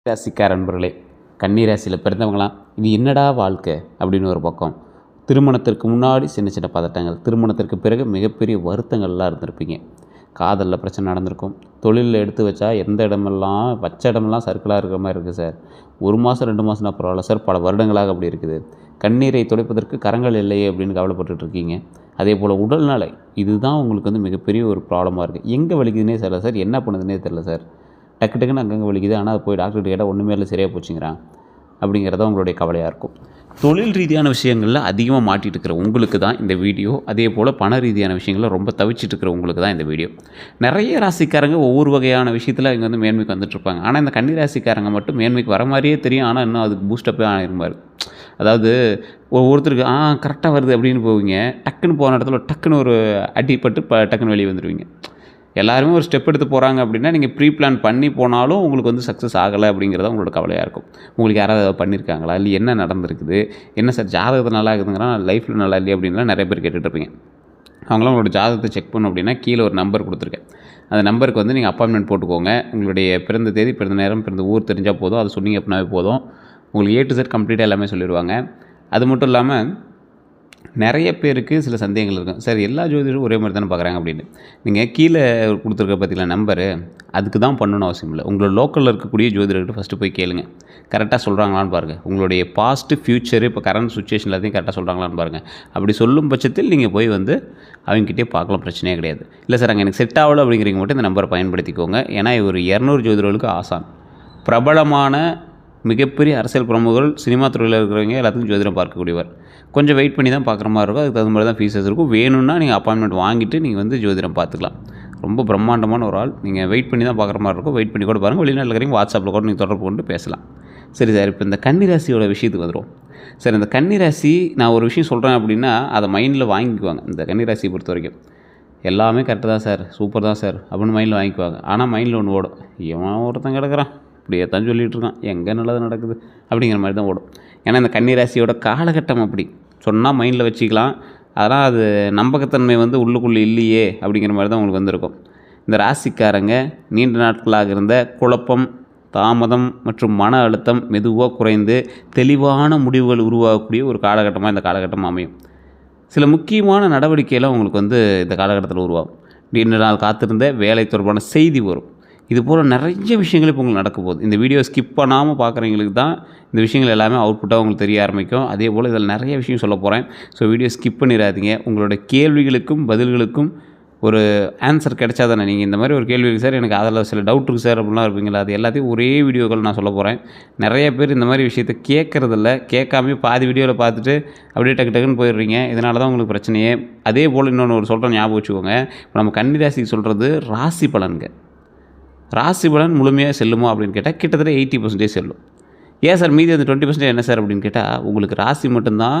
ராசிக்கார நண்பர்களே, கன்னி ராசியில் பிறந்தவங்களாம் இது என்னடா வாழ்க்கை அப்படின்னு ஒரு பக்கம். திருமணத்திற்கு முன்னாடி சின்ன சின்ன பதட்டங்கள், திருமணத்திற்கு பிறகு மிகப்பெரிய வருத்தங்கள்லாம் இருந்திருப்பீங்க. காதலில் பிரச்சனை நடந்திருக்கும். தொழிலில் எடுத்து வச்சா எந்த இடமெல்லாம் வச்ச இடமெல்லாம் சர்க்கிளாக இருக்கிற மாதிரி இருக்குது சார். 1 மாதம் 2 மாதம்னா பரவாயில்ல சார், பல வருடங்களாக அப்படி இருக்குது. கண்ணீரை துடைப்பதற்கு கரங்கள் இல்லையே அப்படின்னு கவலைப்பட்டுருக்கீங்க. அதே போல் உடல்நலை, இதுதான் உங்களுக்கு வந்து மிகப்பெரிய ஒரு ப்ராப்ளமாக இருக்குது. எங்கே வலிக்குதுன்னே தெரியல சார், என்ன பண்ணுதுன்னே தெரில சார். டக்கு டக்குன்னு அங்கங்கே வலிக்குது, ஆனால் அது போய் டாக்டர்கிட்ட கேட்டால் ஒன்றுமே இல்லை, சரியாக போச்சுங்கிறான் அப்படிங்கிறத உங்களுடைய கவலையாக இருக்கும். தொழில் ரீதியான விஷயங்களில் அதிகமாக மாட்டிகிட்டு இருக்கிற உங்களுக்கு தான் இந்த வீடியோ. அதே போல் பண ரீதியான விஷயங்களில் ரொம்ப தவிச்சிட்டு இருக்கிற உங்களுக்கு தான் இந்த வீடியோ. நிறைய ராசிக்காரங்க ஒவ்வொரு வகையான விஷயத்தில் இங்கே வந்து மேன்மைக்கு வந்துட்டுருப்பாங்க. ஆனால் இந்த கன்னி ராசிக்காரங்க மட்டும் மேன்மைக்கு வர மாதிரியே தெரியும், ஆனால் இன்னும் அதுக்கு பூஸ்டப்பே ஆகிருப்பார். அதாவது ஒவ்வொருத்தருக்கு கரெக்டாக வருது அப்படின்னு போவீங்க, டக்குன்னு போன இடத்துல டக்குன்னு ஒரு அடிப்பட்டு டக்குன்னு வெளியே வந்துடுவீங்க. எல்லாருமே ஒரு ஸ்டெப் எடுத்து போகிறாங்க அப்படின்னா நீங்கள் ப்ரீ பிளான் பண்ணி போனாலும் உங்களுக்கு வந்து சக்ஸஸ் ஆகலை அப்படிங்கிறத உங்களோட கவலையாக இருக்கும். உங்களுக்கு யாராவது ஏதாவது பண்ணியிருக்காங்களா, இல்லை என்ன நடந்திருக்குது, என்ன சார் ஜாதகத்தில் நல்லா இருக்குதுங்கிறா லைஃப்பில் நல்லா இல்லையா அப்படின்லாம் நிறைய பேர் கேட்டுட்ருப்பீங்க. அவங்களாம் உங்களோட ஜாதகத்தை செக் பண்ணணும் அப்படின்னா கீழே ஒரு நம்பர் கொடுத்துருக்கேன். அந்த நம்பருக்கு வந்து நீங்கள் அப்பாயின்மெண்ட் போட்டுக்கோங்க. உங்களுடைய பிறந்த தேதி, பிறந்த நேரம், பிறந்த ஊர் தெரிஞ்சால் போதும். அது சொன்னீங்க அப்படின்னாவே போதும். உங்களுக்கு A to Z கம்ப்ளீட்டாக எல்லாமே சொல்லிடுவாங்க. அது மட்டும் இல்லாமல் நிறைய பேருக்கு சில சந்தேகங்கள் இருக்கும். சார் எல்லா ஜோதிடரும் ஒரே மாதிரி தானே பார்க்குறாங்க அப்படின்னு. நீங்கள் கீழே கொடுத்துருக்க பார்த்தீங்களா நம்பரு, அதுக்கு தான் பண்ணணும்னு அவசியம் இல்லை. உங்களோட லோக்கலில் இருக்கக்கூடிய ஜோதிடர்கிட்ட ஃபஸ்ட்டு போய் கேளுங்க, கரெக்டாக சொல்கிறாங்களான்னு பாருங்கள். உங்களுடைய பாஸ்ட்டு ஃப்யூச்சரு இப்போ கரண்ட் சுச்சுவேஷன் எல்லாத்தையும் கரெக்டாக சொல்கிறாங்களான்னு பாருங்கள். அப்படி சொல்லும் பட்சத்தில் நீங்கள் போய் வந்து அவங்ககிட்டே பார்க்கலாம், பிரச்சனையே கிடையாது. இல்லை சார் அங்கே எனக்கு செட் ஆகலை அப்படிங்கிறீங்க மட்டும் இந்த நம்பரை பயன்படுத்திக்கோங்க. ஏன்னா ஒரு 200 ஜோதிடர்களுக்கு ஆசான். பிரபலமான மிகப்பெரிய அரசியல் பிரமுகர்கள், சினிமா துறையில் இருக்கிறவங்க எல்லாத்துக்கும் ஜோதிடம் பார்க்கக்கூடியவர். கொஞ்சம் வெயிட் பண்ணி தான் பார்க்குற மாதிரி இருக்கும். அதுக்கு தகுந்த மாதிரி தான் ஃபீஸஸ் இருக்கும். வேணும்னா நீங்கள் அப்பாயின்மெண்ட் வாங்கிட்டு நீங்கள் வந்து ஜோதிடம் பார்த்துக்கலாம். ரொம்ப பிரம்மாண்டமான ஒரு ஆள். நீங்கள் வெயிட் பண்ணி தான் பார்க்குற மாதிரி இருக்கும். வெயிட் பண்ணி கூட பாருங்கள். வெளிநாட்டில் இருக்கிறீங்க, வாட்ஸ்அப்பில் கூட நீங்கள் தொடர்பு கொண்டு பேசலாம். சரி சார், இப்போ இந்த கன்னிராசியோட விஷயத்துக்கு வந்துடும். சார் இந்த கன்னிராசி, நான் ஒரு விஷயம் சொல்கிறேன் அப்படின்னா அதை மைண்டில் வாங்கிக்குவாங்க. இந்த கன்னிராசியை பொறுத்த வரைக்கும் எல்லாமே கரெக்டு தான் சார், சூப்பர் தான் சார் அப்படின்னு மைண்டில் வாங்கிக்குவாங்க. ஆனால் மைண்டில் ஒன்று ஓடும், இவன் ஒருத்தன் கிடக்கிறான், இப்படியே தான் சொல்லிகிட்டு இருக்கான், எங்கே நல்லது நடக்குது அப்படிங்கிற மாதிரி தான் ஓடும். ஏன்னா இந்த கன்னிராசியோட காலகட்டம் அப்படி சொன்னால் மைண்டில் வச்சுக்கலாம். அதனால் அது நம்பகத்தன்மை வந்து உள்ளுக்குள்ளே இல்லையே அப்படிங்கிற மாதிரி தான் உங்களுக்கு வந்திருக்கும். இந்த ராசிக்காரங்க நீண்ட நாட்களாக இருந்த குழப்பம், தாமதம் மற்றும் மன அழுத்தம் மெதுவாக குறைந்து தெளிவான முடிவுகள் உருவாகக்கூடிய ஒரு காலகட்டமாக இந்த காலகட்டம் அமையும். சில முக்கியமான நடவடிக்கையெல்லாம் உங்களுக்கு வந்து இந்த காலகட்டத்தில் உருவாகும். நீண்ட நாள் காத்திருந்த வேலை தொடர்பான செய்தி வரும். இது போல் நிறைய விஷயங்கள் இப்போ உங்களுக்கு நடக்க போகுது. இந்த வீடியோ ஸ்கிப் பண்ணாமல் பார்க்குறவங்களுக்கு தான் இந்த விஷயங்கள் எல்லாமே அவுட்புட்டாக உங்களுக்கு தெரிய ஆரம்பிக்கும். அதே போல் இதில் நிறைய விஷயம் சொல்ல போகிறேன். ஸோ வீடியோ ஸ்கிப் பண்ணிடாதீங்க. உங்களோட கேள்விகளுக்கும் பதில்களுக்கும் ஒரு ஆன்சர் கிடைச்சா தானே. நீங்கள் இந்த மாதிரி ஒரு கேள்வி இருக்குது சார், எனக்கு அதில் சில டவுட் இருக்குது சார் அப்படிலாம் இருப்பீங்களா, அது எல்லாத்தையும் ஒரே வீடியோக்கள் நான் சொல்ல போகிறேன். நிறைய பேர் இந்த மாதிரி விஷயத்தை கேட்குறதில்ல, கேட்காமே பாதி வீடியோவில் பார்த்துட்டு அப்படியே டக்கு டக்குன்னு போயிடுறீங்க. இதனால தான் உங்களுக்கு பிரச்சனையே. அதே போல் இன்னொன்று ஒரு சொல்கிறேன், ஞாபகம் வச்சுக்கோங்க. இப்போ நம்ம கன்னிராசிக்கு சொல்கிறது ராசி பலன்கள். ராசி பலன் முழுமையாக செல்லுமோ அப்படின்னு கேட்டால் கிட்டத்தட்ட 80% செல்லும். ஏன் சார் மீதி அந்த 20% என்ன சார் அப்படின்னு கேட்டால், உங்களுக்கு ராசி மட்டும்தான்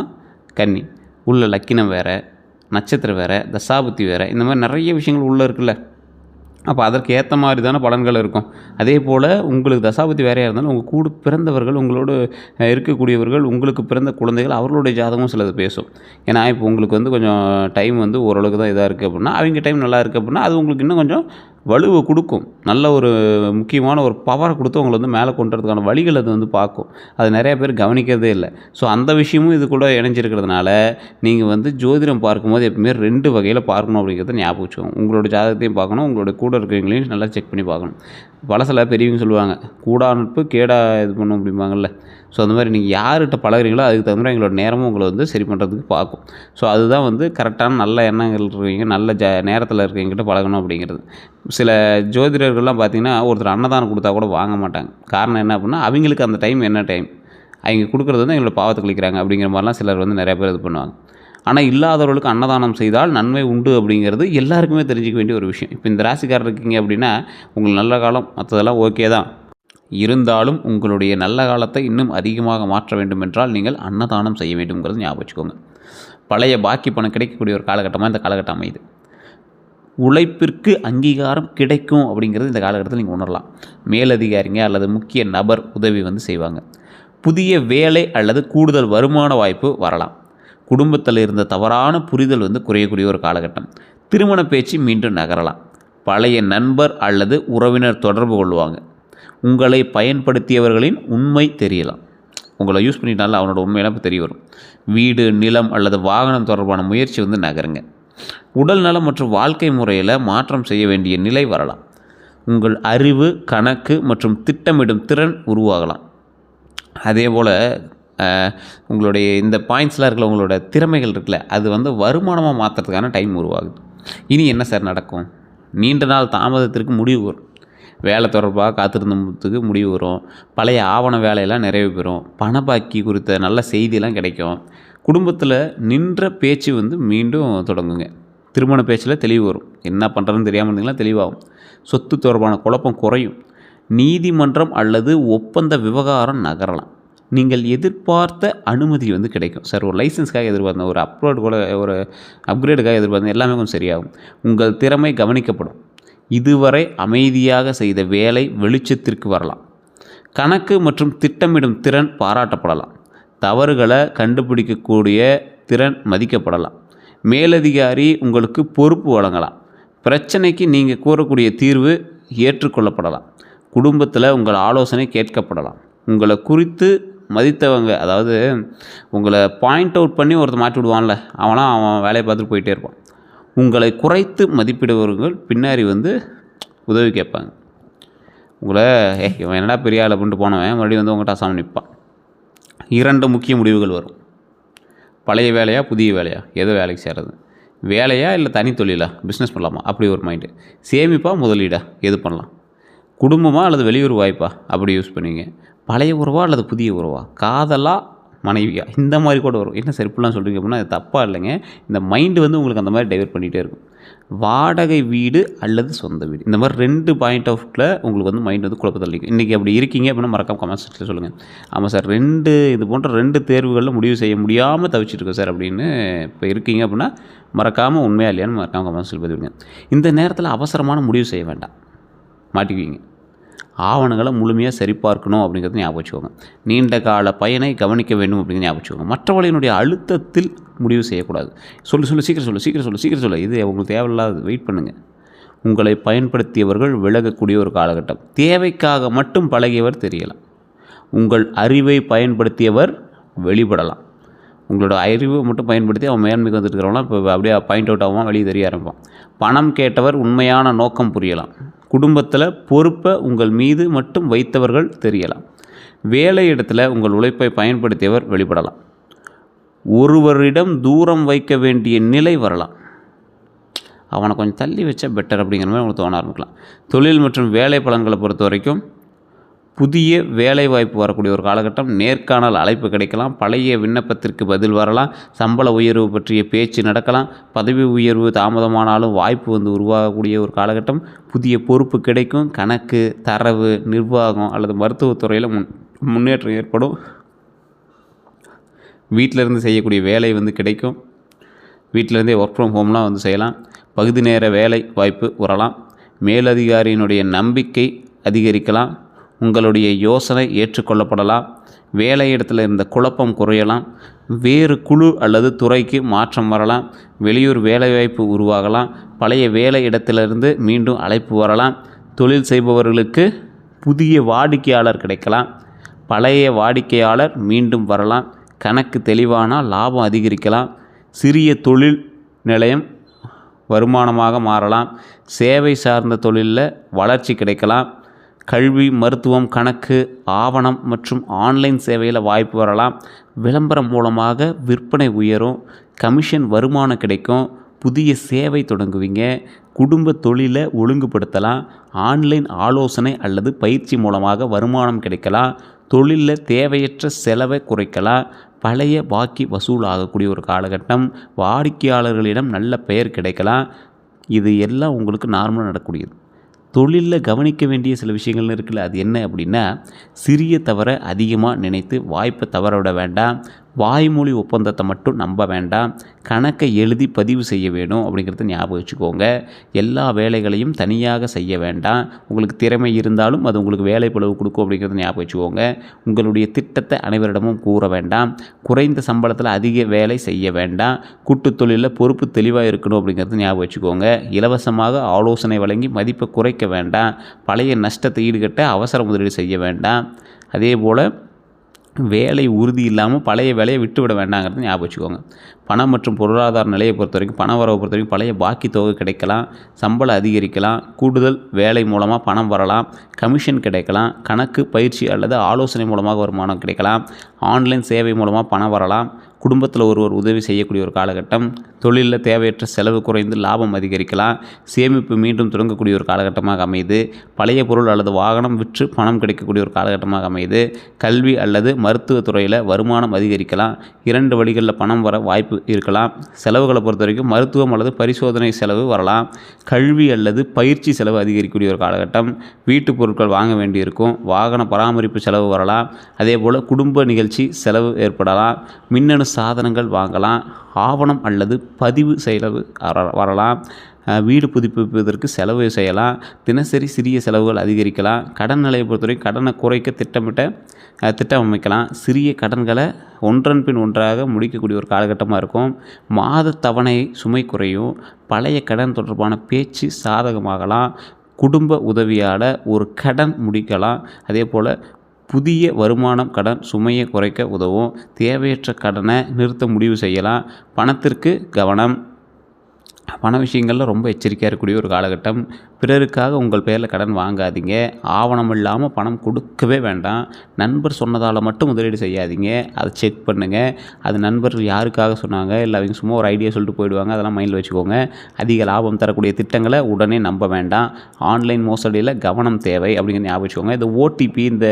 கன்னி, உள்ள லக்கினம் வேறு, நட்சத்திரம் வேறு, தசாபுத்தி வேறு, இந்த மாதிரி நிறைய விஷயங்கள் உள்ளே இருக்குல்ல. அப்போ அதற்கு ஏற்ற மாதிரி தானே பலன்கள் இருக்கும். அதே போல் உங்களுக்கு தசாபுத்தி வேறையாக இருந்தாலும் உங்கள் கூட பிறந்தவர்கள், உங்களோடு இருக்கக்கூடியவர்கள், உங்களுக்கு பிறந்த குழந்தைகள், அவர்களுடைய ஜாதகம் சிலது பேசும். ஏன்னா இப்போ உங்களுக்கு வந்து கொஞ்சம் டைம் வந்து ஓரளவுக்கு தான் இதாக இருக்குது அப்படின்னா, அவங்க டைம் நல்லா இருக்குது அப்படின்னா அது உங்களுக்கு இன்னும் கொஞ்சம் வலுவை கொடுக்கும். நல்ல ஒரு முக்கியமான ஒரு பவரை கொடுத்து உங்களை வந்து மேலே கொண்டு வரதுக்கான வழிகள் அது வந்து பார்க்கும். அது நிறைய பேர் கவனிக்கிறதே இல்லை. ஸோ அந்த விஷயமும் இது கூட இணைஞ்சிருக்கிறதுனால நீங்கள் வந்து ஜோதிடம் பார்க்கும்போது எப்பவுமே 2 வகையில் பார்க்கணும் அப்படிங்கிறத ஞாபகம் வச்சுக்கோங்க. உங்களோட ஜாதகத்தையும் பார்க்கணும், உங்களோட கூட இருக்கிறவங்களையும் நல்லா செக் பண்ணி பார்க்கணும். பழசில் பெரியவங்க சொல்லுவாங்க, கூடா நட்பு கேடா இது பண்ணும் அப்படிம்பாங்கள்ல. ஸோ அந்த மாதிரி நீங்கள் யார்கிட்ட பழகிறீங்களோ அதுக்கு தகுந்த மாதிரி எங்களோட நேரமும் உங்களை வந்து சரி பண்ணுறதுக்கு பார்க்கும். ஸோ அதுதான் வந்து கரெக்டான நல்ல எண்ணங்கள் இருக்கிறவங்க, நல்ல நேரத்தில் இருக்கிறவங்ககிட்ட பழகணும் அப்படிங்கிறது. சில ஜோதிடர்கள்லாம் பார்த்திங்கன்னா ஒருத்தர் அன்னதானம் கொடுத்தா கூட வாங்க மாட்டாங்க. காரணம் என்ன அப்படின்னா, அவங்களுக்கு அந்த டைம் என்ன டைம், அவங்க கொடுக்குறது வந்து எங்களோட பாவத்தை கழிக்கிறாங்க அப்படிங்கிற மாதிரிலாம் சிலர் வந்து நிறைய பேர் இது பண்ணுவாங்க. ஆனால் இல்லாதவர்களுக்கு அன்னதானம் செய்தால் நன்மை உண்டு அப்படிங்கிறது எல்லாருக்குமே தெரிஞ்சிக்க வேண்டிய ஒரு விஷயம். இப்போ இந்த ராசிக்காரர் இருக்கீங்க அப்படின்னா உங்களுக்கு நல்ல காலம் மற்றதெல்லாம் ஓகே தான். இருந்தாலும் உங்களுடைய நல்ல காலத்தை இன்னும் அதிகமாக மாற்ற வேண்டும் என்றால் நீங்கள் அன்னதானம் செய்ய வேண்டும்ங்கிறது ஞாபகம் வச்சுக்கோங்க. பழைய பாக்கி பணம் கிடைக்கக்கூடிய ஒரு காலகட்டமாக இந்த காலகட்டம் அமையுது. உழைப்பிற்கு அங்கீகாரம் கிடைக்கும் அப்படிங்கிறது இந்த காலகட்டத்தில் நீங்கள் உணரலாம். மேலதிகாரிங்க அல்லது முக்கிய நபர் உதவி வந்து செய்வாங்க. புதிய வேலை அல்லது கூடுதல் வருமான வாய்ப்பு வரலாம். குடும்பத்தில் இருந்த தவறான புரிதல் வந்து குறையக்கூடிய ஒரு காலகட்டம். திருமண பேச்சு மீண்டும் நகரலாம். பழைய நண்பர் அல்லது உறவினர் தொடர்பு கொள்வாங்க. உங்களை பயன்படுத்தியவர்களின் உண்மை தெரியலாம். உங்களை யூஸ் பண்ணிட்டால அவனோட உண்மையெல்லாம் தெரிய வரும். வீடு, நிலம் அல்லது வாகனம் தொடர்பான முயற்சி நகருங்க. உடல் நலம் மற்றும் வாழ்க்கை முறையில் மாற்றம் செய்ய வேண்டிய நிலை வரலாம். உங்கள் அறிவு, கணக்கு மற்றும் திட்டமிடும் திறன் உருவாகலாம். அதே போல் உங்களுடைய இந்த பாயிண்ட்ஸ்லாம் இருக்குல்ல, உங்களோட திறமைகள் இருக்குல்ல, அது வருமானமாக மாற்றுறதுக்கான டைம் உருவாகுது. இனி என்ன சார் நடக்கும்? நீண்ட நாள் தாமதத்திற்கு முடிவு வரும். வேலை தொடர்பாக காத்திருந்ததுக்கு முடிவு வரும். பழைய ஆவண வேலையெல்லாம் நிறைவு பெறும். பண பாக்கி குறித்த நல்ல செய்தியெல்லாம் கிடைக்கும். குடும்பத்தில் நின்ற பேச்சு மீண்டும் தொடங்குங்க. திருமண பேச்சில் தெளிவு வரும். என்ன பண்ணுறதுன்னு தெரியாமல் இருந்தீங்கன்னா தெளிவாகும். சொத்து தொடர்பான குழப்பம் குறையும். நீதிமன்றம் அல்லது ஒப்பந்த விவகாரம் நகரலாம். நீங்கள் எதிர்பார்த்த அனுமதி கிடைக்கும். சார் ஒரு லைசன்ஸ்க்காக எதிர்பார்த்தேன், ஒரு அப்கிரேடுக்காக எதிர்பார்த்தேன், எல்லாமே கொஞ்சம் சரியாகும். உங்கள் திறமை கவனிக்கப்படும். இதுவரை அமைதியாக செய்த வேலை வெளிச்சத்திற்கு வரலாம். கணக்கு மற்றும் திட்டமிடும் திறன் பாராட்டப்படலாம். தவறுகளை கண்டுபிடிக்கக்கூடிய திறன் மதிக்கப்படலாம். மேலதிகாரி உங்களுக்கு பொறுப்பு வழங்கலாம். பிரச்சனைக்கு நீங்கள் கூறக்கூடிய தீர்வு ஏற்றுக்கொள்ளப்படலாம். குடும்பத்தில் உங்கள் ஆலோசனை கேட்கப்படலாம். உங்களை குறித்து மதித்தவங்க, அதாவது உங்களை பாயிண்ட் அவுட் பண்ணி ஒருத்தர் மாட்டி விடுவான்ல, அவன் வேலையை பார்த்துட்டு போயிட்டே இருப்பான். உங்களை குறைத்து மதிப்பிடுபவர்கள் பின்னாடி உதவி கேட்பாங்க. உங்களை இவன் என்னடா பெரிய ஆள் அப்படின்ட்டு போனவன் மறுபடியும் உங்கள்கிட்ட அசாம நிற்பான். 2 முக்கிய முடிவுகள் வரும். பழைய வேலையா, புதிய வேலையா, எதோ வேலைக்கு சேர்றது, வேலையா இல்லை தனி தொழிலா, பிஸ்னஸ் பண்ணலாமா, அப்படி ஒரு மைண்டு. சேமிப்பா, முதலீடா, எது பண்ணலாம், குடும்பமா அல்லது வெளியூர் வாய்ப்பா, அப்படி யூஸ் பண்ணுவீங்க. பழைய உறவா அல்லது புதிய உறவா, காதலா, மனைவியா, இந்த மாதிரி கூட வரும். என்ன சார் இப்படிலாம் சொல்கிறீங்க அப்படின்னா, அது தப்பாக இல்லைங்க. இந்த மைண்டு உங்களுக்கு அந்த மாதிரி டைவர்ட் பண்ணிகிட்டே இருக்கும். வாடகை வீடு அல்லது சொந்த வீடு, இந்த மாதிரி 2 பாயிண்ட் ஆஃப் வியூவில் உங்களுக்கு மைண்டு குழப்பத்தில் இருக்கும். இன்றைக்கி அப்படி இருக்கீங்க அப்படின்னா மறக்காம கமெண்ட் செக்ஷனில் சொல்லுங்கள். ஆமாம் சார், இது போன்ற 2 தேர்வுகளில் முடிவு செய்ய முடியாமல் தவிச்சிட்ருக்கோம் சார் அப்படின்னு இப்போ இருக்கீங்க அப்படின்னா மறக்காமல் உண்மையாக இல்லையான்னு மறக்காமல் கமெண்ட் செக்ஷனில் பதிவிடுங்க. இந்த நேரத்தில் அவசரமான முடிவு செய்ய வேண்டாம், மாட்டிக்குவீங்க. ஆவணங்களை முழுமையாக சரிபார்க்கணும் அப்படிங்கிறது ஞாபகம் வச்சுக்கோங்க. நீண்ட கால பயனை கவனிக்க வேண்டும் அப்படிங்கிறது ஞாபகம் வச்சுக்கோங்க. மற்றவர்களினுடைய அழுத்தத்தில் முடிவு செய்யக்கூடாது. சீக்கிரம் சொல்லு, இது உங்களுக்கு தேவையில்லாது, வெயிட் பண்ணுங்கள். உங்களை பயன்படுத்தியவர்கள் விலகக்கூடிய ஒரு காலகட்டம். தேவைக்காக மட்டும் பழகியவர் தெரியலாம். உங்கள் அறிவை பயன்படுத்தியவர் வெளிப்படலாம். உங்களோட அறிவை மட்டும் பயன்படுத்தி அவன் மேன்மைக்கு வந்துட்டுருக்கிறவங்களாம் இப்போ அப்படியே பாயிண்ட் அவுட் ஆகுவான், வெளியே தெரிய ஆரம்பிப்பான். பணம் கேட்டவர் உண்மையான நோக்கம் புரியலாம். குடும்பத்தில் பொறுப்பை உங்கள் மீது மட்டும் வைத்தவர்கள் தெரியலாம். வேலை இடத்துல உங்கள் உழைப்பை பயன்படுத்தியவர் வெளிப்படலாம். ஒருவரிடம் தூரம் வைக்க வேண்டிய நிலை வரலாம். அவனை கொஞ்சம் தள்ளி வச்சா பெட்டர் அப்படிங்கிற மாதிரி உங்களுக்கு தோண ஆரம்பிக்கலாம். தொழில் மற்றும் வேலை பலன்களை பொறுத்த வரைக்கும் புதிய வேலை வாய்ப்பு வரக்கூடிய ஒரு காலகட்டம். நேர்காணல் அழைப்பு கிடைக்கலாம். பழைய விண்ணப்பத்திற்கு பதில் வரலாம். சம்பள உயர்வு பற்றிய பேச்சு நடக்கலாம். பதவி உயர்வு தாமதமானாலும் வாய்ப்பு உருவாகக்கூடிய ஒரு காலகட்டம். புதிய பொறுப்பு கிடைக்கும். கணக்கு, தரவு, நிர்வாகம் அல்லது மருத்துவத்துறையில் முன்னேற்றம் ஏற்படும். வீட்டிலேருந்து செய்யக்கூடிய வேலை கிடைக்கும். வீட்டிலேருந்தே ஒர்க் ஃப்ரம் ஹோம்லாம் செய்யலாம். பகுதி நேர வேலை வாய்ப்பு வரலாம். மேலதிகாரியினுடைய நம்பிக்கை அதிகரிக்கலாம். உங்களுடைய யோசனை ஏற்றுக்கொள்ளப்படலாம். வேலை இடத்துல இருந்த குழப்பம் குறையலாம். வேறு குழு அல்லது துறைக்கு மாற்றம் வரலாம். வெளியூர் வேலைவாய்ப்பு உருவாகலாம். பழைய வேலை இடத்திலிருந்து மீண்டும் அழைப்பு வரலாம். தொழில் செய்பவர்களுக்கு புதிய வாடிக்கையாளர் கிடைக்கலாம். பழைய வாடிக்கையாளர் மீண்டும் வரலாம். கணக்கு தெளிவானால் லாபம் அதிகரிக்கலாம். சிறிய தொழில் நிலையம் வருமானமாக மாறலாம். சேவை சார்ந்த தொழிலில் வளர்ச்சி கிடைக்கலாம். கல்வி, மருத்துவம், கணக்கு, ஆவணம் மற்றும் ஆன்லைன் சேவையில் வாய்ப்பு வரலாம். விளம்பரம் மூலமாக விற்பனை உயரும். கமிஷன் வருமானம் கிடைக்கும். புதிய சேவை தொடங்குவீங்க. குடும்ப தொழிலை ஒழுங்குபடுத்தலாம். ஆன்லைன் ஆலோசனை அல்லது பயிற்சி மூலமாக வருமானம் கிடைக்கலாம். தொழிலில் தேவையற்ற செலவை குறைக்கலாம். பழைய பாக்கி வசூல் ஆகக்கூடிய ஒரு காலகட்டம். வாடிக்கையாளர்களிடம் நல்ல பெயர் கிடைக்கலாம். இது எல்லாம் உங்களுக்கு நார்மலாக நடக்கக்கூடியது. தொழிலில் கவனிக்க வேண்டிய சில விஷயங்கள்னு இருக்குல்ல, அது என்ன அப்படின்னா, சிறிய தவறை அதிகமாக நினைத்து வாய்ப்பை தவற விட வேண்டாம். வாய்மொழி ஒப்பந்தத்தை மட்டும் நம்ப வேண்டாம். கணக்கை எழுதி பதிவு செய்ய வேணும் அப்படிங்கிறத ஞாபகம் வச்சுக்கோங்க. எல்லா வேலைகளையும் தனியாக செய்ய வேண்டாம். உங்களுக்கு திறமை இருந்தாலும் அது உங்களுக்கு வேலை பளுவு கொடுக்கும் அப்படிங்கிறத ஞாபகம் வச்சுக்கோங்க. உங்களுடைய திட்டத்தை அனைவரிடமும் கூற வேண்டாம். குறைந்த சம்பளத்தில் அதிக வேலை செய்ய வேண்டாம். கூட்டுத் தொழிலில் பொறுப்பு தெளிவாக இருக்கணும் அப்படிங்கிறத ஞாபகம் வச்சுக்கோங்க. இலவசமாக ஆலோசனை வழங்கி மதிப்பை குறைக்க வேண்டாம். பழைய நஷ்டத்தை ஈடுகட்ட அவசர முதலீடு செய்ய வேண்டாம். அதே போல் வேலை உறுதி இல்லாமல் பழைய வேலையை விட்டுவிட வேண்டாங்கிறத ஞாபகம் வச்சுக்கோங்க. பணம் மற்றும் பொருளாதார நிலையை பொறுத்த வரைக்கும், பண வரவை பொறுத்த வரைக்கும் பழைய பாக்கி தொகை கிடைக்கலாம், சம்பளம் அதிகரிக்கலாம், கூடுதல் வேலை மூலமாக பணம் வரலாம், கமிஷன் கிடைக்கலாம், கணக்கு பயிற்சி அல்லது ஆலோசனை மூலமாக வருமானம் கிடைக்கலாம், ஆன்லைன் சேவை மூலமாக பணம் வரலாம், குடும்பத்தில் ஒருவர் உதவி செய்யக்கூடிய ஒரு காலகட்டம், தொழிலில் தேவையற்ற செலவு குறைந்து லாபம் அதிகரிக்கலாம், சேமிப்பு மீண்டும் தொடங்கக்கூடிய ஒரு காலகட்டமாக அமையுது, பழைய பொருள் அல்லது வாகனம் விற்று பணம் கிடைக்கக்கூடிய ஒரு காலகட்டமாக அமையுது, கல்வி அல்லது மருத்துவத்துறையில் வருமானம் அதிகரிக்கலாம், 2 வழிகளில் பணம் வர வாய்ப்பு இருக்கலாம், செலவுகளை பொறுத்த வரைக்கும் மருத்துவம் அல்லது பரிசோதனை செலவு வரலாம், கல்வி அல்லது பயிற்சி செலவு அதிகரிக்கக்கூடிய ஒரு காலகட்டம், வீட்டு பொருட்கள் வாங்க வேண்டியிருக்கும், வாகன பராமரிப்பு செலவு வரலாம், அதே போல் குடும்ப நிகழ்ச்சி செலவு ஏற்படலாம், மின்னணு சாதனங்கள் வாங்கலாம், ஆவணம் அல்லது பதிவு செலவு வரலாம், வீடு புதுப்பிப்பதற்கு செலவு செய்யலாம், தினசரி சிறிய செலவுகள் அதிகரிக்கலாம், கடன் நிலையை பொறுத்தவரை கடனை குறைக்க திட்டம் அமைக்கலாம், சிறிய கடன்களை ஒன்றன் பின் ஒன்றாக முடிக்கக்கூடிய ஒரு காலகட்டமாக இருக்கும், மாத தவணை சுமை குறையும், பழைய கடன் தொடர்பான பேச்சு சாதகமாகலாம், குடும்ப உதவியால் ஒரு கடன் முடிக்கலாம், அதே போல் புதிய வருமானம் கடன் சுமையை குறைக்க உதவும், தேவையற்ற கடனை நிறுத்த முடிவு செய்யலாம், பணத்திற்கு கவனம், பண விஷயங்களில் ரொம்ப எச்சரிக்கையாக இருக்கக்கூடிய ஒரு காலகட்டம், பிறருக்காக உங்கள் பேரில் கடன் வாங்காதீங்க, ஆவணம் இல்லாமல் பணம் கொடுக்கவே வேண்டாம், நண்பர் சொன்னதால் மட்டும் முதலீடு செய்யாதீங்க, அதை செக் பண்ணுங்கள், அது நண்பர் யாருக்காக சொன்னாங்க, இல்லை அவங்க சும்மா ஒரு ஐடியா சொல்லிட்டு போயிடுவாங்க, அதெல்லாம் மைண்டில் வச்சுக்கோங்க. அதிக லாபம் தரக்கூடிய திட்டங்களை உடனே நம்ப வேண்டாம், ஆன்லைன் மோசடியில் கவனம் தேவை அப்படிங்கிற ஞாபகம் வச்சுக்கோங்க. இந்த ஓடிபி, இந்த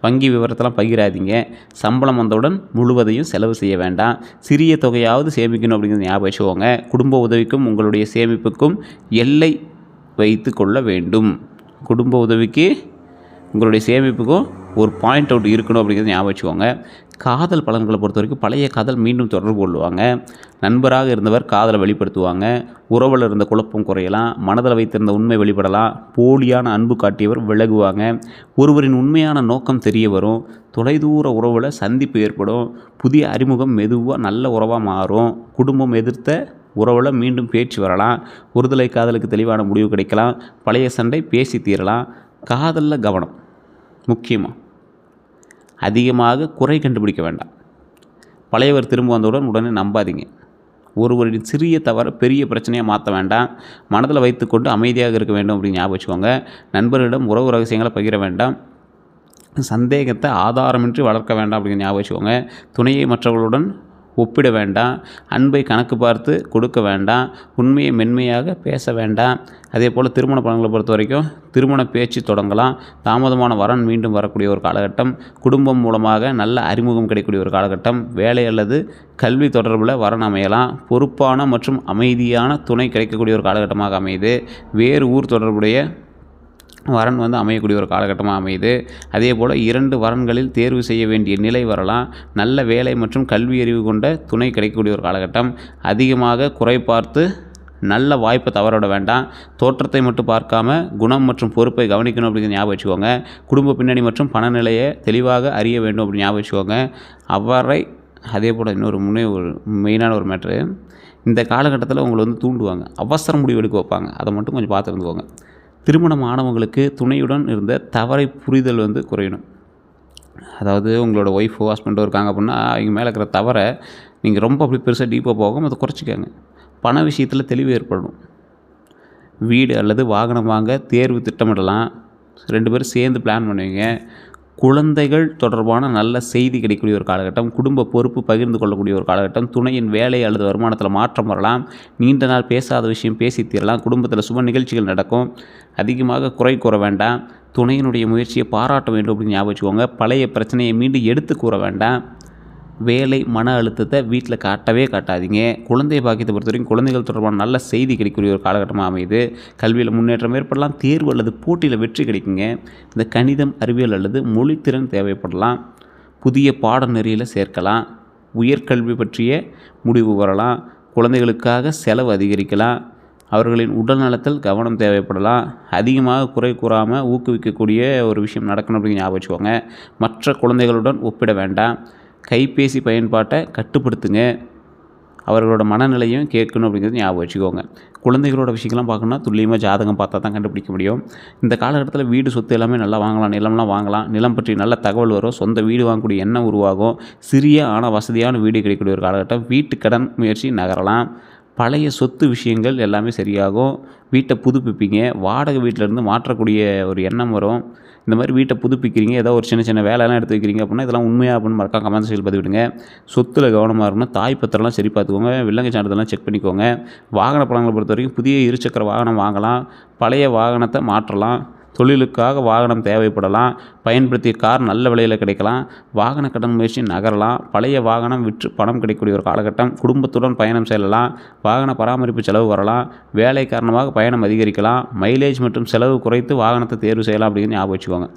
வங்கி விவரத்தெல்லாம் பகிராதீங்க, சம்பளம் வந்தவுடன் முழுவதையும் செலவு செய்ய வேண்டாம், சிறிய தொகையாவது சேமிக்கணும் அப்படிங்கிறத ஞாபகம் வச்சுக்கோங்க. குடும்ப உதவிக்கும் உங்களுடைய சேமிப்புக்கும் எல்லை வைத்து கொள்ள வேண்டும். குடும்ப உதவிக்கு உங்களுடைய சேமிப்புக்கும் ஒரு பாயிண்ட் அவுட் இருக்கணும் அப்படிங்கிறத ஞாபகம் வச்சுக்கோங்க. காதல் பலன்களை பொறுத்த வரைக்கும் பழைய காதல் மீண்டும் தொடர்பு கொள்வாங்க, நண்பராக இருந்தவர் காதலை வெளிப்படுத்துவாங்க, உறவில் இருந்த குழப்பம் குறையலாம், மனதில் வைத்திருந்த உண்மை வெளிப்படலாம், போலியான அன்பு காட்டியவர் விலகுவாங்க, ஒருவரின் உண்மையான நோக்கம் தெரிய வரும், தொலைதூர உறவில் சந்திப்பு ஏற்படும், புதிய அறிமுகம் மெதுவாக நல்ல உறவாக மாறும், குடும்பம் எதிர்த்த உறவில் மீண்டும் பேச்சு வரலாம், ஒருதலை காதலுக்கு தெளிவான முடிவு கிடைக்கலாம், பழைய சண்டை பேசி தீரலாம். காதலில் கவனம் முக்கியமாக, அதிகமாக குறை கண்டுபிடிக்க வேண்டாம், பழையவர் திரும்ப வந்தவுடன் உடனே நம்பாதீங்க, ஒருவரின் சிறிய தவறை பெரிய பிரச்சனையாக மாற்ற வேண்டாம், மனதில் வைத்துக்கொண்டு அமைதியாக இருக்க வேண்டும் அப்படின்னு ஞாபகம் வச்சுக்கோங்க. நண்பர்களிடம் உறவு ரகசியங்களை பகிர வேண்டாம், சந்தேகத்தை ஆதாரமின்றி வளர்க்க வேண்டாம் அப்படிங்கிற ஞாபகம் வச்சுக்கோங்க. துணையை மற்றவர்களுடன் ஒப்பிட வேண்டாம், அன்பை கணக்கு பார்த்து கொடுக்க வேண்டாம், உண்மையை மென்மையாக பேச வேண்டாம். அதே போல் திருமண பலன்களை பொறுத்த வரைக்கும் திருமண பேச்சு தொடங்கலாம், தாமதமான வரன் மீண்டும் வரக்கூடிய ஒரு காலகட்டம், குடும்பம் மூலமாக நல்ல அறிமுகம் கிடைக்கக்கூடிய ஒரு காலகட்டம், வேலை அல்லது கல்வி தொடர்பில் வரன் அமையலாம், பொறுப்பான மற்றும் அமைதியான துணை கிடைக்கக்கூடிய ஒரு காலகட்டமாக அமையுது, வேறு ஊர் தொடர்புடைய வரன் அமையக்கூடிய ஒரு காலகட்டமாக அமையுது. அதே போல் 2 வரன்களில் தேர்வு செய்ய வேண்டிய நிலை வரலாம், நல்ல வேலை மற்றும் கல்வி அறிவு கொண்ட துணை கிடைக்கக்கூடிய ஒரு காலகட்டம், அதிகமாக குறை பார்த்து நல்ல வாய்ப்பை தவறவிட வேண்டாம், தோற்றத்தை மட்டும் பார்க்காம குணம் மற்றும் பொறுப்பை கவனிக்கணும் அப்படிங்கிற ஞாபகம் வச்சுக்கோங்க. குடும்ப பின்னணி மற்றும் பணநிலையை தெளிவாக அறிய வேண்டும் அப்படின்னு ஞாபகம் வச்சுக்கோங்க. அவ்வாறே அதே போல் இன்னொரு மெயினான ஒரு மேட்ரு, இந்த காலகட்டத்தில் உங்களை தூண்டுவாங்க, அவசர முடிவு எடுக்க வைப்பாங்க, அதை மட்டும் கொஞ்சம் பார்த்து இருந்துக்கோங்க. திருமணம் ஆனவங்களுக்கு துணையுடன் இருந்த தவறை புரிதல் குறையணும். அதாவது உங்களோட ஒய்ஃபோ ஹஸ்பண்டோ இருக்காங்க அப்படின்னா அவங்க மேலே இருக்கிற தவறை நீங்கள் ரொம்ப அப்படி பெருசாக டீப்பாக போகாமல் அதை குறைச்சிக்கோங்க. பண விஷயத்தில் தெளிவு ஏற்படணும். வீடு அல்லது வாகனம் வாங்க தேர்வு திட்டமிடலாம், 2 பேரும் சேர்ந்து பிளான் பண்ணுவீங்க. குழந்தைகள் தொடர்பான நல்ல செய்தி கிடைக்கக்கூடிய ஒரு காலகட்டம், குடும்ப பொறுப்பு பகிர்ந்து கொள்ளக்கூடிய ஒரு காலகட்டம், துணையின் வேலை அல்லது வருமானத்தில் மாற்றம் வரலாம், நீண்ட நாள் பேசாத விஷயம் பேசி தீரலாம், குடும்பத்தில் சுப நிகழ்ச்சிகள் நடக்கும், அதிகமாக குறை கூற வேண்டாம், துணையினுடைய முயற்சியை பாராட்ட வேண்டும் அப்படின்னு ஞாபகம் வச்சுக்கோங்க. பழைய பிரச்சனையை மீண்டும் எடுத்து கூற வேண்டாம். வேலை மன அழுத்தத்தை வீட்டில் காட்டவே காட்டாதீங்க. குழந்தை பாக்கியத்தை பொறுத்த வரைக்கும் குழந்தைகள் தொடர்பான நல்ல செய்தி கிடைக்கக்கூடிய ஒரு காலகட்டமாக அமையுது. கல்வியில் முன்னேற்றம் ஏற்படலாம், தேர்வு அல்லது போட்டியில் வெற்றி கிடைக்குங்க. இந்த கணிதம், அறிவியல் அல்லது மொழித்திறன் தேவைப்படலாம், புதிய பாடநெறியில் சேர்க்கலாம், உயர்கல்வி பற்றிய முடிவு வரலாம், குழந்தைகளுக்காக செலவு அதிகரிக்கலாம், அவர்களின் உடல் நலத்தில் கவனம் தேவைப்படலாம், அதிகமாக குறை கூறாமல் ஊக்குவிக்கக்கூடிய ஒரு விஷயம் நடக்கணும் அப்படின்னு ஞாபகம் வச்சுக்கோங்க. மற்ற குழந்தைகளுடன் ஒப்பிட வேண்டாம், கைபேசி பயன்பாட்டை கட்டுப்படுத்துங்க, அவர்களோட மனநிலையும் கேட்கணும் அப்படிங்கிறது ஞாபகம் வச்சுக்கோங்க. குழந்தைகளோட விஷயங்கள்லாம் பார்க்கணுன்னா துல்லியமாக ஜாதகம் பார்த்தா தான் கண்டுபிடிக்க முடியும். இந்த காலகட்டத்தில் வீடு சொத்து எல்லாமே நல்லா வாங்கலாம், நிலம்லாம் வாங்கலாம், நிலம் பற்றி நல்ல தகவல் வரும், சொந்த வீடு வாங்கக்கூடிய எண்ணம் உருவாகும், சிறிய ஆனால் வசதியான வீடு கிடைக்கக்கூடிய ஒரு காலகட்டம், வீட்டு கடன் முயற்சி நகரலாம், பழைய சொத்து விஷயங்கள் எல்லாமே சரியாகும், வீட்டை புதுப்பிப்பீங்க, வாடகை வீட்டிலேருந்து மாற்றக்கூடிய ஒரு எண்ணம் வரும். இந்த மாதிரி வீட்டை புதுப்பிக்கிறீங்க, ஏதோ ஒரு சின்ன சின்ன வேலையெல்லாம் எடுத்து வைக்கிறீங்க அப்படின்னா இதெல்லாம் உண்மையாக அப்படின்னு மறக்காம கமெண்ட் செக்ஷனில் பதிவிடுங்க. சொத்தில் கவனமாக இருக்கணும், தாய் பத்திரம்லாம் சரி பார்த்துக்கோங்க, வில்லங்க சான்றிதழ்லாம் செக் பண்ணிக்கோங்க. வாகன பலன்களை பொறுத்த வரைக்கும் புதிய இருசக்கர வாகனம் வாங்கலாம், பழைய வாகனத்தை மாற்றலாம், தொழிலுக்காக வாகனம் தேவைப்படலாம், பயன்படுத்திய கார் நல்ல விலையில் கிடைக்கலாம், வாகன கடன் முயற்சி நகரலாம், பழைய வாகனம் விற்று பணம் கிடைக்கக்கூடிய ஒரு காலகட்டம், குடும்பத்துடன் பயணம் செல்லலாம், வாகன பராமரிப்பு செலவு வரலாம், வேலை காரணமாக பயணம் அதிகரிக்கலாம், மைலேஜ் மற்றும் செலவு குறைத்து வாகனத்தை தேர்வு செய்யலாம் அப்படின்னு ஞாபகம் வச்சுக்கோங்க.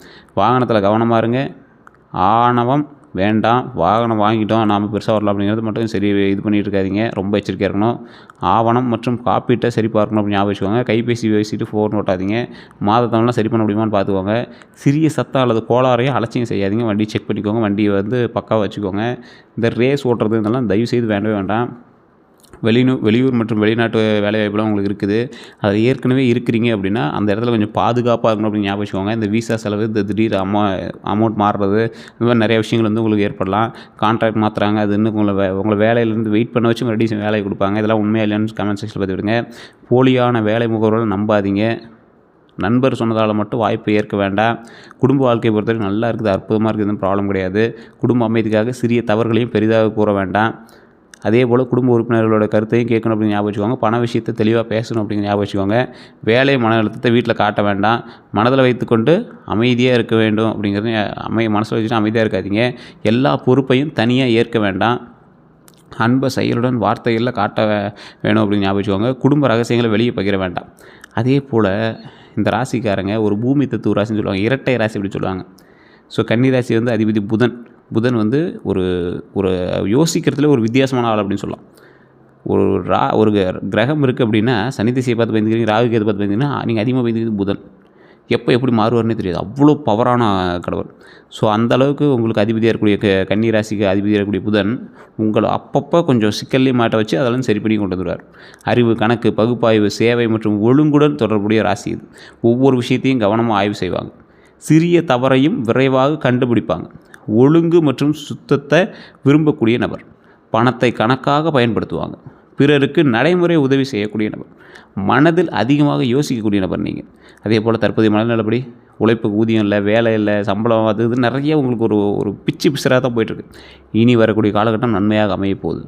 வாகனத்தில் கவனமாக இருங்க, ஆணவம் வேண்டாம், வாகனம் வாங்கிட்டோம் நாம் பெருசாக வரலாம் அப்படிங்கிறது மட்டும் சரி இது பண்ணிகிட்டு இருக்காதிங்க, ரொம்ப எச்சரிக்கையாக இருக்கணும். ஆவணம் மற்றும் காப்பீட்டை சரி பார்க்கணும் அப்படின்னு ஞாபகம் வச்சுக்கோங்க. கைபேசி பேசிட்டு ஃபோன் ஓட்டாதீங்க, மாதத்தவணலாம் சரி பண்ண முடியுமான்னு பார்த்துக்கோங்க. சிறிய சத்தம் அல்லது கோளாறையும் அலட்சியம் செய்யாதீங்க, வண்டி செக் பண்ணிக்கோங்க, வண்டியை பக்காவாக வச்சுக்கோங்க. இந்த ரேஸ் ஓட்டுறது இதெல்லாம் தயவுசெய்து வேண்டவே வேண்டாம். வெளியூர் மற்றும் வெளிநாட்டு வேலைவாய்ப்புலாம் உங்களுக்கு இருக்குது, அதில் ஏற்கனவே இருக்கிறீங்க அப்படின்னா அந்த இடத்துல கொஞ்சம் பாதுகாப்பாக இருக்கணும் அப்படின்னு ஞாபகம் வச்சுக்கோங்க. இந்த விசா செலவு, இந்த திடீர் அமௌண்ட் மாறுறது, இந்த மாதிரி நிறைய விஷயங்கள் உங்களுக்கு ஏற்படலாம். கான்ட்ராக்ட் மாற்றுறாங்க, அது இன்னும் உங்களை வேலையிலேருந்து வெயிட் பண்ண வச்சு மறுபடியும் வேலையை கொடுப்பாங்க. இதெல்லாம் உண்மையாக இல்லைன்னு கமெண்ட் செக்ஷனில் பார்த்து விடுங்க. போலியான வேலை முகவர்கள் நம்பாதீங்க, நண்பர் சொன்னதால் மட்டும் வாய்ப்பை ஏற்க வேண்டாம். குடும்ப வாழ்க்கையை பொறுத்தவரைக்கும் நல்லா இருக்குது, அற்புதமாக இருக்குது, ப்ராப்ளம் கிடையாது. குடும்ப அமைதிக்காக சிறிய தவறுகளையும் பெரிதாக கூற வேண்டாம். அதே போல் குடும்ப உறுப்பினர்களோட கருத்தையும் கேட்கணும் அப்படின்னு ஞாபகம் வச்சுக்கோங்க. பண விஷயத்தை தெளிவாக பேசணும் அப்படின்னு ஞாபகம் வச்சுக்கோங்க. வேலை மன அழுத்தத்தை வீட்டில் காட்ட வேண்டாம், மனதில் வைத்துக்கொண்டு அமைதியாக இருக்க வேண்டும் அப்படிங்கிறது மனசில் வச்சுட்டு அமைதியாக இருக்காதீங்க. எல்லா பொறுப்பையும் தனியாக ஏற்க வேண்டாம், அன்பை செயலுடன் வார்த்தைகளில் காட்ட வேணும் அப்படின்னு ஞாபகம் வச்சுக்கோங்க. குடும்ப ரகசியங்களை வெளியே பகிர வேண்டாம். அதே போல் இந்த ராசிக்காரங்க ஒரு பூமி தத்துவ ராசின்னு சொல்லுவாங்க, இரட்டை ராசி அப்படி சொல்லுவாங்க. ஸோ கன்னி ராசி அதிபதி புதன். புதன் ஒரு ஒரு யோசிக்கிறதுல ஒரு வித்தியாசமான ஆள் அப்படின்னு சொல்லலாம். ஒரு கிரகம் இருக்குது அப்படின்னா சனி திசையை பார்த்து பயந்துக்கிறீங்க, ராகு கேது பார்த்து பயந்துங்கன்னா நீங்கள் அதிகமாக பயந்துக்கிறது புதன். எப்போ எப்படி மாறுவார்னே தெரியாது, அவ்வளோ பவரான கடவுள். ஸோ அந்தளவுக்கு உங்களுக்கு அதிபதியாக இருக்கக்கூடிய கன்னி ராசிக்கு அதிபதியாக இருக்கக்கூடிய புதன் உங்களை அப்பப்போ கொஞ்சம் சிக்கல்லையும் மாட்ட வச்சு அதெல்லாம் சரி பண்ணி கொண்டு வந்துடுவார். அறிவு, கணக்கு, பகுப்பாய்வு, சேவை மற்றும் ஒழுங்குடன் தொடர்புடைய ராசி இது. ஒவ்வொரு விஷயத்தையும் கவனமாக ஆய்வு செய்வாங்க, சிறிய தவறையும் விரைவாக கண்டுபிடிப்பாங்க, ஒழுங்கு மற்றும் சுத்தத்தை விரும்பக்கூடிய நபர், பணத்தை கணக்காக பயன்படுத்துவாங்க, பிறருக்கு நடைமுறை உதவி செய்யக்கூடிய நபர், மனதில் அதிகமாக யோசிக்கக்கூடிய நபர் நீங்கள். அதே போல் தற்போதைய மனநிலைப்படி உழைப்புக்கு ஊதியம் இல்லை, வேலை இல்லை, சம்பளம், அது இது நிறைய உங்களுக்கு ஒரு பிச்சராக தான் போயிட்டுருக்கு. இனி வரக்கூடிய காலகட்டம் நன்மையாக அமையப்போகுது,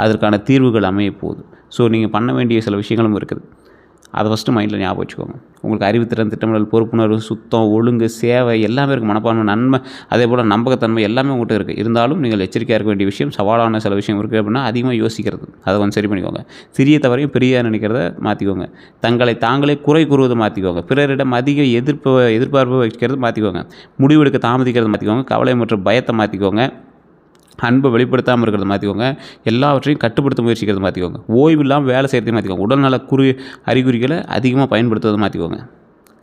அதற்கான தீர்வுகள் அமையப்போகுது. ஸோ நீங்கள் பண்ண வேண்டிய சில விஷயங்களும் இருக்குது, அதை ஃபஸ்ட்டு மைண்டில் ஞாபகம் வச்சுக்கோங்க. உங்களுக்கு அறிவுத்திறன், திட்டமிடல், பொறுப்புணர்வு, சுத்தம், ஒழுங்கு, சேவை எல்லாமே இருக்குது, மனப்பான்மை, நன்மை, அதே போல் நம்பகத்தன்மை எல்லாமே உங்கள்கிட்ட இருக்குது. இருந்தாலும் நீங்கள் எச்சரிக்கையாக இருக்க வேண்டிய விஷயம், சவாலான சில விஷயம் இருக்குது அப்படின்னா அதிகமாக யோசிக்கிறது, அதை கொஞ்சம் சரி பண்ணிக்கோங்க. சிறிய தவறையும் பெரியாக நினைக்கிறத மாற்றிக்கோங்க. தங்களை தாங்களே குறை கூறுவதை மாற்றிக்கோங்க. பிறரிடம் அதிக எதிர்பார்ப்பு வைக்கிறது மாற்றிக்கோங்க. முடிவெடுக்க தாமதிக்கிறத மாற்றிக்கோங்க. கவலை மற்றும் பயத்தை மாற்றிக்கோங்க. அன்பை வெளிப்படுத்தாமல் இருக்கிறத மாற்றிக்கோங்க. எல்லாவற்றையும் கட்டுப்படுத்த முயற்சிக்கிறத மாற்றிக்கோங்க. ஓய்வு இல்லாமல் வேலை செய்கிறதையும் மாற்றிக்கோங்க. உடல்நல அறிகுறிகளை அதிகமாக பயன்படுத்துவதை மாற்றிக்கோங்க.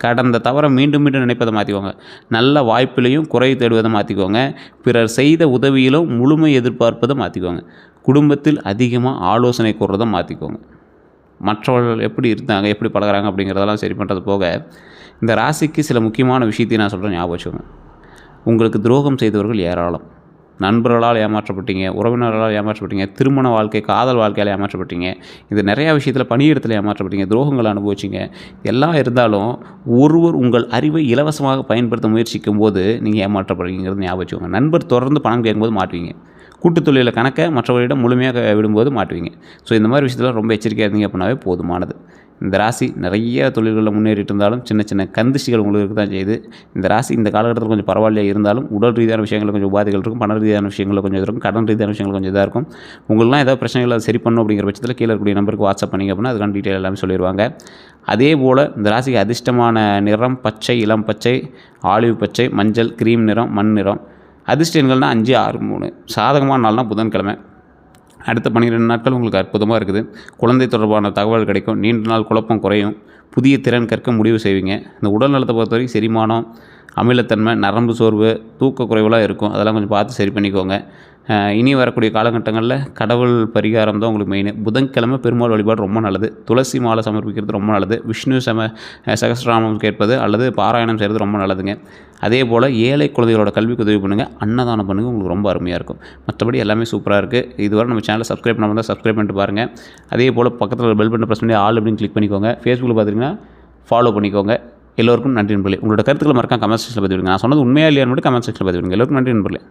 கடந்த தவிர மீண்டும் மீண்டும் நினைப்பதை மாற்றிக்கோங்க. நல்ல வாய்ப்பிலையும் குறை தேடுவதை மாற்றிக்கோங்க. பிறர் செய்த உதவியிலும் முழுமை எதிர்பார்ப்பதை மாற்றிக்கோங்க. குடும்பத்தில் அதிகமாக ஆலோசனை கூறுறதை மாற்றிக்கோங்க. மற்றவர்கள் எப்படி இருந்தாங்க, எப்படி பழகிறாங்க அப்படிங்கிறதெல்லாம் சரி பண்ணுறது போக இந்த ராசிக்கு சில முக்கியமான விஷயத்தையும் நான் சொல்கிறேன், ஞாபகம் வச்சுக்கோங்க. உங்களுக்கு துரோகம் செய்தவர்கள் ஏராளம். நண்பர்களால் ஏமாற்றப்பட்டீங்க, உறவினர்களால் ஏமாற்றப்பட்டீங்க, திருமண வாழ்க்கை, காதல் வாழ்க்கையால் ஏமாற்றப்பட்டீங்க, இது நிறையா விஷயத்தில் பணியிடத்தில் ஏமாற்றப்பட்டீங்க, துரோகங்களை அனுபவிச்சிங்க. எல்லாம் இருந்தாலும் ஒருவர் உங்கள் அறிவை இலவசமாக பயன்படுத்த முயற்சிக்கும் போது நீங்கள் ஏமாற்றப்படுறீங்கிறது ஞாபகம் வச்சுக்கோங்க. நண்பர் தொடர்ந்து பணம் கேட்கும்போது மாட்டுவீங்க. கூட்டுத் தொழிலில் கணக்கை மற்றவர்களிடம் முழுமையாக விடும்போது மாட்டுவீங்க. ஸோ இந்த மாதிரி விஷயத்தில் ரொம்ப எச்சரிக்கையாக இருந்தீங்க அப்படின்னாவே போதுமானது. இந்த ராசி நிறைய தொழில்களில் முன்னேறிட்டு இருந்தாலும் சின்ன சின்ன கந்திஷ்டிகள் உங்களுக்கு தான் செய்யுது. இந்த ராசி இந்த காலகட்டத்தில் கொஞ்சம் பரவாயில்லையாக இருந்தாலும் உடல் ரீதியான விஷயங்களில் கொஞ்சம் உபாதைகள் இருக்கும், பண ரீதியான விஷயங்களில் கொஞ்சம் இருக்கும், கடன் ரீதியான விஷயங்கள் கொஞ்சம் இதாக இருக்கும். உங்களுக்குலாம் ஏதாவது பிரச்சனைகளை சரி பண்ணணும் அப்படிங்கிற பட்சத்தில் கீழே இருக்கக்கூடிய நம்பருக்கு வாட்ஸ்அப் பண்ணிங்க அப்படின்னா அதுக்கான டீட்டெயில் எல்லாமே சொல்லிடுவாங்க. அதே போல் இந்த ராசிக்கு அதிர்ஷ்டமான நிறம் பச்சை, இளம் பச்சை, ஆலிவ் பச்சை, மஞ்சள், கிரீம் நிறம், மண் நிறம். அதிர்ஷ்ட எண்கள்னா 5, 6, 3. சாதகமான நாள்னா புதன்கிழமை. அடுத்த 12 நாட்கள் உங்களுக்கு அற்புதமாக இருக்குது. குழந்தை தொடர்பான தகவல் கிடைக்கும். நீண்ட நாள் குழப்பம் குறையும். புதிய திறன் கற்க முடிவு செய்வீங்க. இந்த உடல் நலத்தை பொறுத்தவரைக்கும் செரிமானம், அமிலத்தன்மை, நரம்பு சோர்வு, தூக்க குறைவெல்லாம் இருக்கும். அதெல்லாம் கொஞ்சம் பார்த்து சரி பண்ணிக்கோங்க. இனி வரக்கூடிய காலகட்டங்களில் கடவுள் பரிகாரம் தான் உங்களுக்கு மெயின். புதன்கிழமை பெருமாள் வழிபாடு ரொம்ப நல்லது. துளசி மாலை சமர்ப்பிக்கிறது ரொம்ப நல்லது. விஷ்ணு சகஸ்ரநாமம் கேட்பது அல்லது பாராயணம் செய்கிறது ரொம்ப நல்லதுங்க. அதே போல் ஏழை குழந்தைகளோட கல்விக்கு உதவி பண்ணுங்கள். அன்னதானம் பண்ணுங்கள். உங்களுக்கு ரொம்ப அருமையாக இருக்கும். மற்றபடி எல்லாமே சூப்பராக இருக்குது. இதுவரை நம்ம சேனலை சப்ஸ்கிரைப் பண்ணாமல் தான் சப்ஸ்கிரைப் பண்ணிட்டு பாருங்கள். அதே போல் பக்கத்தில் பெல் பட்டனை ப்ரெஸ் பண்ணி ஆல் அப்படின்னு கிளிக் பண்ணிக்கோங்க. ஃபேஸ்புக்கில் பார்த்தீங்கன்னா ஃபாலோ பண்ணிக்கோங்க. எல்லோருக்கும் நன்றி நண்பர்களே. உங்களோட கருத்துக்களை மறக்காம கமெண்ட் செக்ஷனில் பதிவிடுங்க. நான் சொன்னது உண்மையாக இல்லையான்னு மட்டும் கமெண்ட் செக்ஷனில் பதிவிடுங்க. எல்லோருக்கும் நன்றி நண்பர்களே.